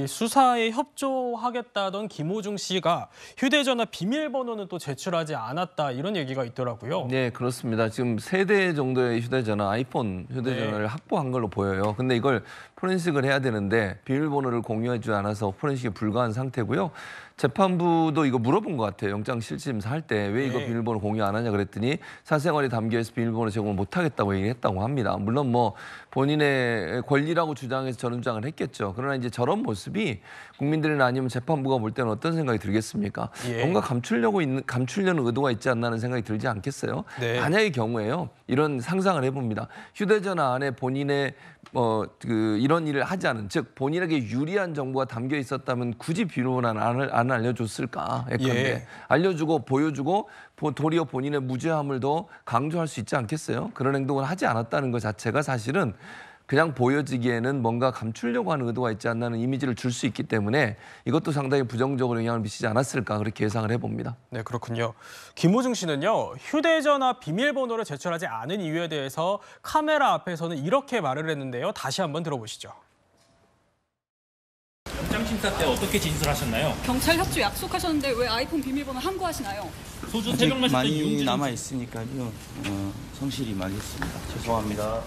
이 수사에 협조하겠다던 김호중 씨가 휴대전화 비밀번호는 또 제출하지 않았다 이런 얘기가 있더라고요. 네, 그렇습니다. 지금 3대 정도의 휴대전화, 아이폰 휴대전화를 확보한 걸로 보여요. 근데 이걸 포렌식을 해야 되는데 비밀번호를 공유하지 않아서 포렌식이 불가한 상태고요. 재판부도 이거 물어본 것 같아요. 영장실질심사 할 때 왜 이거 비밀번호 공유 안 하냐 그랬더니 사생활이 담겨있어 비밀번호 제공을 못하겠다고 얘기했다고 합니다. 물론 뭐 본인의 권리라고 주장해서 저런 주장을 했겠죠. 그러나 이제 저런 모습이 국민들이나 아니면 재판부가 볼 때는 어떤 생각이 들겠습니까? 뭔가 감추려는 의도가 있지 않나 하는 생각이 들지 않겠어요? 네. 만약의 경우에요. 이런 상상을 해봅니다. 휴대전화 안에 본인의 이런 일을 하지 않은, 즉 본인에게 유리한 정보가 담겨 있었다면 굳이 비밀번호를 안 알려줬을까? 예컨대 알려주고 보여주고 도리어 본인의 무죄함을 더 강조할 수 있지 않겠어요? 그런 행동을 하지 않았다는 것 자체가 사실은 그냥 보여지기에는 뭔가 감추려고 하는 의도가 있지 않나는 이미지를 줄 수 있기 때문에 이것도 상당히 부정적으로 영향을 미치지 않았을까 그렇게 예상을 해봅니다. 네, 그렇군요. 김호중 씨는요. 휴대전화 비밀번호를 제출하지 않은 이유에 대해서 카메라 앞에서는 이렇게 말을 했는데요. 다시 한번 들어보시죠. 영장심사 때 어떻게 진술하셨나요? 경찰 협조 약속하셨는데 왜 아이폰 비밀번호 함구하시나요? 소주 3병 마셨던 많이 이용준 남아 있으니까요. 성실히 말했습니다. 죄송합니다.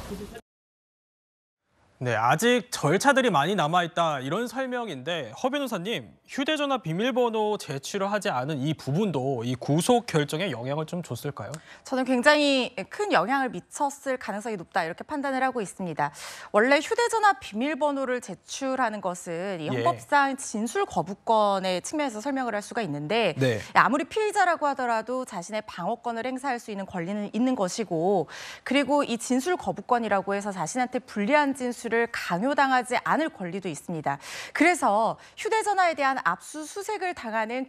네, 아직 절차들이 많이 남아있다 이런 설명인데 허 변호사님, 휴대전화 비밀번호 제출을 하지 않은 이 부분도 이 구속 결정에 영향을 좀 줬을까요? 저는 굉장히 큰 영향을 미쳤을 가능성이 높다 이렇게 판단을 하고 있습니다. 원래 휴대전화 비밀번호를 제출하는 것은 이 헌법상 진술 거부권의 측면에서 설명을 할 수가 있는데 아무리 피의자라고 하더라도 자신의 방어권을 행사할 수 있는 권리는 있는 것이고 그리고 이 진술 거부권이라고 해서 자신한테 불리한 진술을 강요당하지 않을 권리도 있습니다. 그래서 휴대전화에 대한 압수수색을 당하는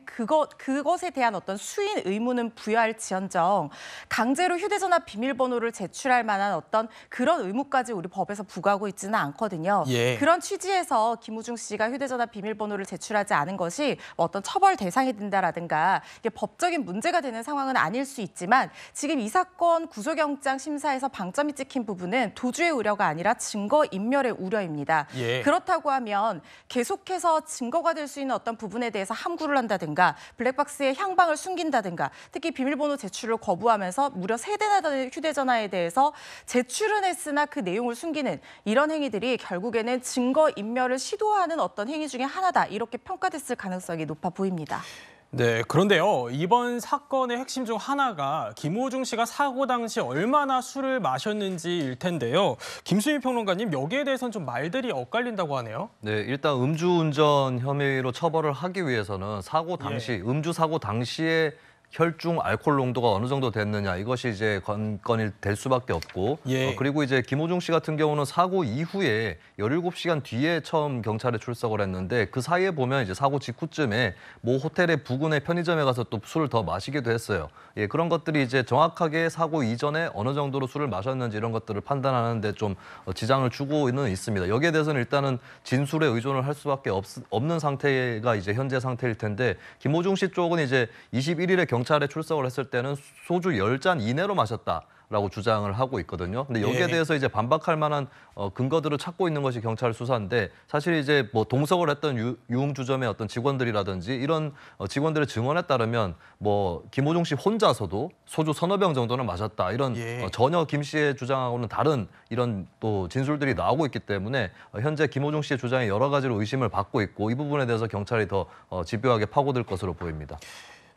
그것에 대한 어떤 수인 의무는 부여할지언정 강제로 휴대전화 비밀번호를 제출할 만한 어떤 그런 의무까지 우리 법에서 부과하고 있지는 않거든요. 그런 취지에서 김호중 씨가 휴대전화 비밀번호를 제출하지 않은 것이 어떤 처벌 대상이 된다라든가 이게 법적인 문제가 되는 상황은 아닐 수 있지만 지금 이 사건 구속영장 심사에서 방점이 찍힌 부분은 도주의 우려가 아니라 증거인멸의 우려입니다. 그렇다고 하면 계속해서 증거가 될 수 있는 어떤 부분에 대해서 함구를 한다든가 블랙박스에 향방을 숨긴다든가 특히 비밀번호 제출을 거부하면서 무려 3대나 되는 휴대전화에 대해서 제출은 했으나 그 내용을 숨기는 이런 행위들이 결국에는 증거인멸을 시도하는 어떤 행위 중에 하나다 이렇게 평가됐을 가능성이 높아 보입니다. 네, 그런데요. 이번 사건의 핵심 중 하나가 김호중 씨가 사고 당시 얼마나 술을 마셨는지일 텐데요. 김수민 평론가님, 여기에 대해서는 좀 말들이 엇갈린다고 하네요. 네, 일단 음주운전 혐의로 처벌을 하기 위해서는 사고 당시, 음주 사고 당시에 혈중 알코올 농도가 어느 정도 됐느냐 이것이 이제 관건이 될 수밖에 없고 그리고 이제 김호중 씨 같은 경우는 사고 이후에 17시간 뒤에 처음 경찰에 출석을 했는데 그 사이에 보면 이제 사고 직후쯤에 모 호텔의 부근의 편의점에 가서 또 술을 더 마시기도 했어요. 그런 것들이 이제 정확하게 사고 이전에 어느 정도로 술을 마셨는지 이런 것들을 판단하는 데 좀 지장을 주고는 있습니다. 여기에 대해서는 일단은 진술에 의존을 할 수밖에 없는 상태가 이제 현재 상태일 텐데 김호중 씨 쪽은 이제 21일에 경찰에 출석을 했을 때는 소주 10잔 이내로 마셨다라고 주장을 하고 있거든요. 근데 여기에 대해서 이제 반박할 만한 근거들을 찾고 있는 것이 경찰 수사인데 사실 이제 뭐 동석을 했던 유흥주점의 어떤 직원들이라든지 이런 직원들의 증언에 따르면 뭐 김호중 씨 혼자서도 소주 3~4병 정도는 마셨다 이런 전혀 김 씨의 주장하고는 다른 이런 또 진술들이 나오고 있기 때문에 현재 김호중 씨의 주장에 여러 가지로 의심을 받고 있고 이 부분에 대해서 경찰이 더 집요하게 파고들 것으로 보입니다.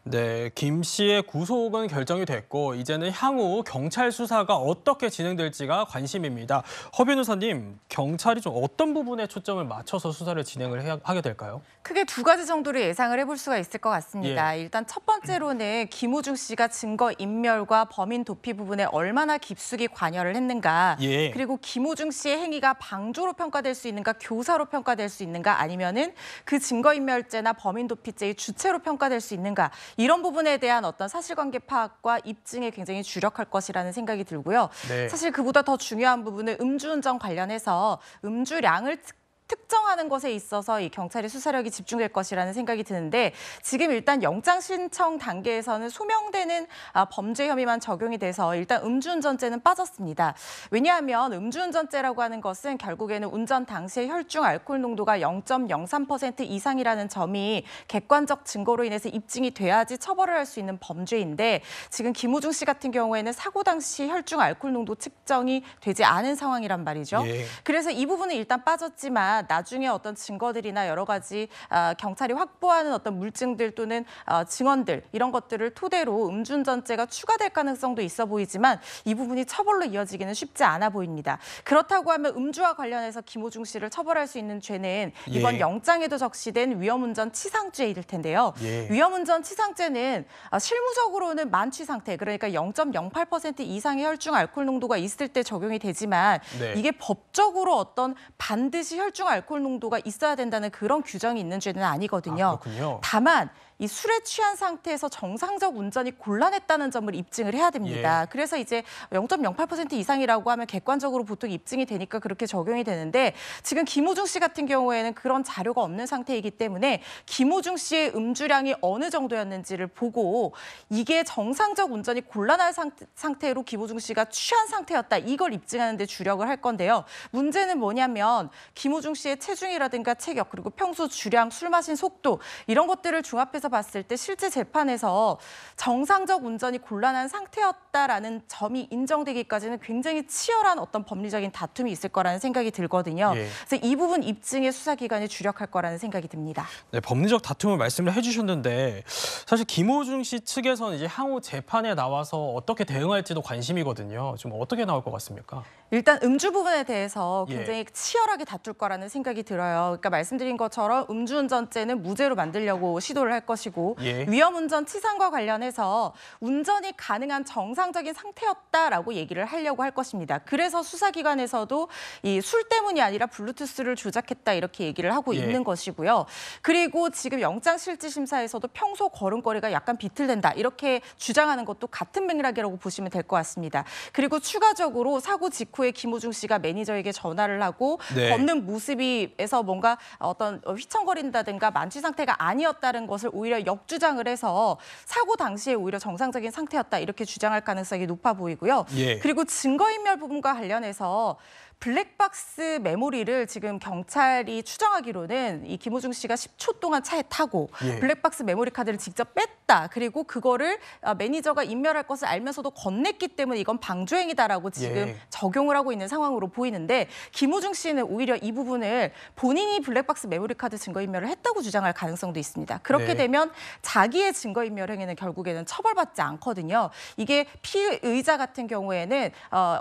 네, 김 씨의 구속은 결정이 됐고 이제는 향후 경찰 수사가 어떻게 진행될지가 관심입니다. 허 변호사님, 경찰이 좀 어떤 부분에 초점을 맞춰서 수사를 진행을 하게 될까요? 크게 2가지 정도로 예상을 해볼 수가 있을 것 같습니다. 일단 첫 번째로는 김호중 씨가 증거인멸과 범인 도피 부분에 얼마나 깊숙이 관여를 했는가 그리고 김호중 씨의 행위가 방조로 평가될 수 있는가 교사로 평가될 수 있는가 아니면은 그 증거인멸죄나 범인 도피죄의 주체로 평가될 수 있는가 이런 부분에 대한 어떤 사실관계 파악과 입증에 굉장히 주력할 것이라는 생각이 들고요. 사실 그보다 더 중요한 부분은 음주운전 관련해서 음주량을 특정하는 것에 있어서 이 경찰의 수사력이 집중될 것이라는 생각이 드는데 지금 일단 영장 신청 단계에서는 소명되는 범죄 혐의만 적용이 돼서 일단 음주운전죄는 빠졌습니다. 왜냐하면 음주운전죄라고 하는 것은 결국에는 운전 당시의 혈중 알코올 농도가 0.03% 이상이라는 점이 객관적 증거로 인해서 입증이 돼야지 처벌을 할 수 있는 범죄인데 지금 김우중 씨 같은 경우에는 사고 당시 혈중 알코올 농도 측정이 되지 않은 상황이란 말이죠. 예. 그래서 이 부분은 일단 빠졌지만 나중에 어떤 증거들이나 여러 가지 경찰이 확보하는 어떤 물증들 또는 증언들 이런 것들을 토대로 음주운전죄가 추가될 가능성도 있어 보이지만 이 부분이 처벌로 이어지기는 쉽지 않아 보입니다. 그렇다고 하면 음주와 관련해서 김우중 씨를 처벌할 수 있는 죄는 이번 예. 영장에도 적시된 위험운전 치상죄일 텐데요. 예. 위험운전 치상죄는 실무적으로는 만취 상태 그러니까 0.08% 이상의 혈중 알코올 농도가 있을 때 적용이 되지만 네. 이게 법적으로 어떤 반드시 혈중 알코올 농도가 있어야 된다는 그런 규정이 있는 죄는 아니거든요. 그렇군요. 다만 이 술에 취한 상태에서 정상적 운전이 곤란했다는 점을 입증을 해야 됩니다. 예. 그래서 이제 0.08% 이상이라고 하면 객관적으로 보통 입증이 되니까 그렇게 적용이 되는데 지금 김우중 씨 같은 경우에는 그런 자료가 없는 상태이기 때문에 김우중 씨의 음주량이 어느 정도였는지를 보고 이게 정상적 운전이 곤란한 상태로 김우중 씨가 취한 상태였다. 이걸 입증하는 데 주력을 할 건데요. 문제는 뭐냐면 김우중 씨의 체중이라든가 체격 그리고 평소 주량, 술 마신 속도 이런 것들을 중합해서 봤을 때 실제 재판에서 정상적 운전이 곤란한 상태였다라는 점이 인정되기까지는 굉장히 치열한 어떤 법리적인 다툼이 있을 거라는 생각이 들거든요. 예. 그래서 이 부분 입증에 수사기관이 주력할 거라는 생각이 듭니다. 네, 법리적 다툼을 말씀을 해주셨는데 사실 김호중 씨 측에서는 이제 향후 재판에 나와서 어떻게 대응할지도 관심이거든요. 좀 어떻게 나올 것 같습니까? 일단 음주 부분에 대해서 예. 굉장히 치열하게 다툴 거라는 생각이 들어요. 그러니까 말씀드린 것처럼 음주운전죄는 무죄로 만들려고 시도를 할 것이고 예. 위험운전 치상과 관련해서 운전이 가능한 정상적인 상태였다라고 얘기를 하려고 할 것입니다. 그래서 수사기관에서도 이 술 때문이 아니라 블루투스를 조작했다 이렇게 얘기를 하고 예. 있는 것이고요. 그리고 지금 영장실질심사에서도 평소 걸음걸이가 약간 비틀댄다 이렇게 주장하는 것도 같은 맥락이라고 보시면 될 것 같습니다. 그리고 추가적으로 사고 직후에 김우중 씨가 매니저에게 전화를 하고 네. 걷는 모습에서 뭔가 어떤 휘청거린다든가 만취 상태가 아니었다는 것을 오히려 역주장을 해서 사고 당시에 오히려 정상적인 상태였다 이렇게 주장할 가능성이 높아 보이고요. 예. 그리고 증거인멸 부분과 관련해서 블랙박스 메모리를 지금 경찰이 추정하기로는 이 김우중 씨가 10초 동안 차에 타고 예. 블랙박스 메모리 카드를 직접 뺐다. 그리고 그거를 매니저가 인멸할 것을 알면서도 건넸기 때문에 이건 방조행위다라고 지금 예. 적용을 하고 있는 상황으로 보이는데 김우중 씨는 오히려 이 부분을 본인이 블랙박스 메모리 카드 증거인멸을 했다고 주장할 가능성도 있습니다. 그렇게 네. 되면 자기의 증거인멸 행위는 결국에는 처벌받지 않거든요. 이게 피의자 같은 경우에는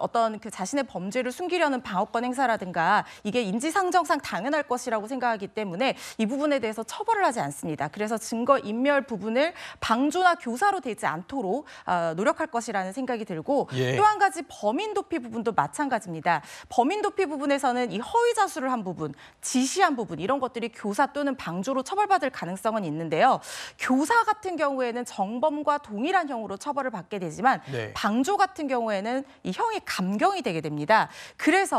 어떤 그 자신의 범죄를 숨기려는 방어권 행사라든가 이게 인지상정상 당연할 것이라고 생각하기 때문에 이 부분에 대해서 처벌을 하지 않습니다. 그래서 증거인멸 부분을 방조나 교사로 되지 않도록 노력할 것이라는 생각이 들고 예. 또 한 가지 범인 도피 부분도 마찬가지입니다. 범인 도피 부분에서는 이 허위 자수를 한 부분, 지시한 부분 이런 것들이 교사 또는 방조로 처벌받을 가능성은 있는데요. 교사 같은 경우에는 정범과 동일한 형으로 처벌을 받게 되지만 네. 방조 같은 경우에는 이 형이 감경이 되게 됩니다. 그래서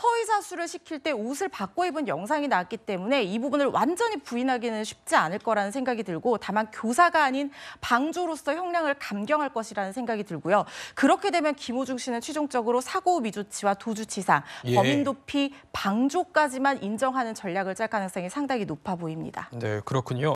허위 자수를 시킬 때 옷을 바꿔 입은 영상이 나왔기 때문에 이 부분을 완전히 부인하기는 쉽지 않을 거라는 생각이 들고 다만 교사가 아닌 방조로서 형량을 감경할 것이라는 생각이 들고요. 그렇게 되면 김우중 씨는 최종적으로 사고 미조치와 도주치상, 예. 범인 도피, 방조까지만 인정하는 전략을 짤 가능성이 상당히 높아 보입니다. 네, 그렇군요.